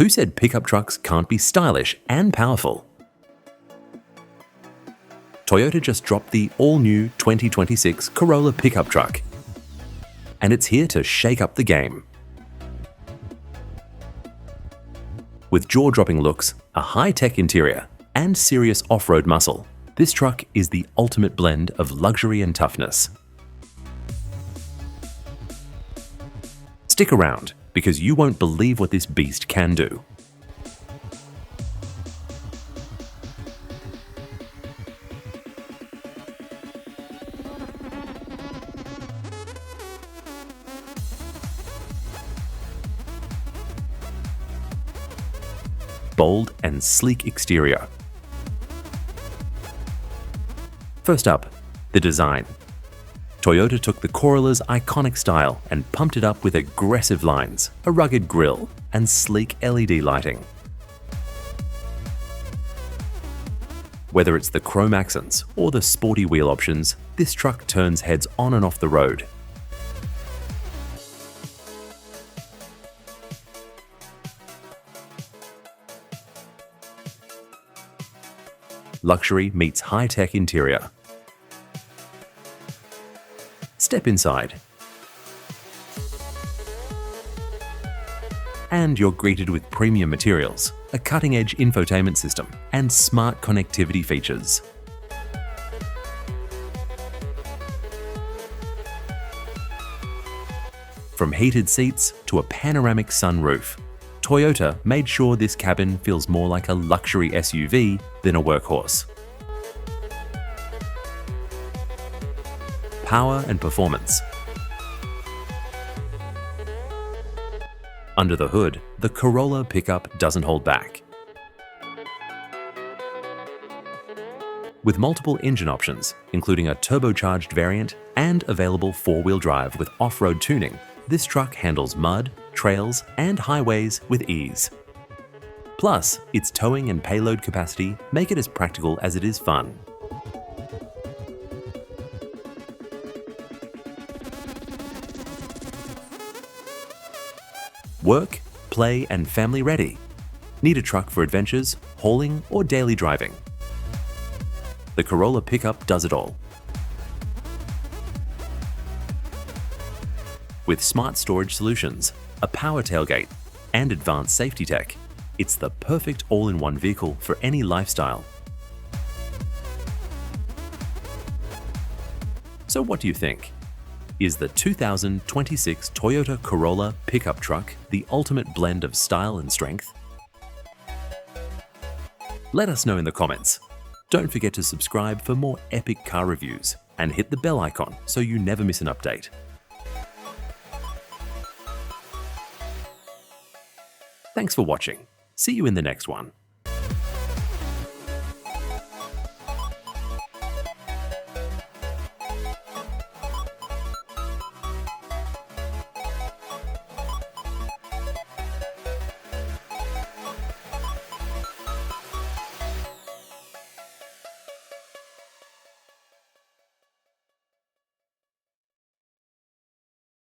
Who said pickup trucks can't be stylish and powerful? Toyota just dropped the all-new 2026 Corolla pickup truck, and it's here to shake up the game. With jaw-dropping looks, a high-tech interior, and serious off-road muscle, this truck is the ultimate blend of luxury and toughness. Stick around, because you won't believe what this beast can do. Bold and sleek exterior. First up, the design. Toyota took the Corolla's iconic style and pumped it up with aggressive lines, a rugged grille, and sleek LED lighting. Whether it's the chrome accents or the sporty wheel options, this truck turns heads on and off the road. Luxury meets high-tech interior. Step inside. And you're greeted with premium materials, a cutting-edge infotainment system, and smart connectivity features. From heated seats to a panoramic sunroof, Toyota made sure this cabin feels more like a luxury SUV than a workhorse. Power and performance. Under the hood, the Corolla Pickup doesn't hold back. With multiple engine options, including a turbocharged variant and available four-wheel drive with off-road tuning, this truck handles mud, trails, and highways with ease. Plus, its towing and payload capacity make it as practical as it is fun. Work, play, and family ready. Need a truck for adventures, hauling, or daily driving? The Corolla Pickup does it all. With smart storage solutions, a power tailgate, and advanced safety tech, it's the perfect all-in-one vehicle for any lifestyle. So what do you think? Is the 2026 Toyota Corolla pickup truck the ultimate blend of style and strength? Let us know in the comments. Don't forget to subscribe for more epic car reviews and hit the bell icon so you never miss an update. Thanks for watching. See you in the next one.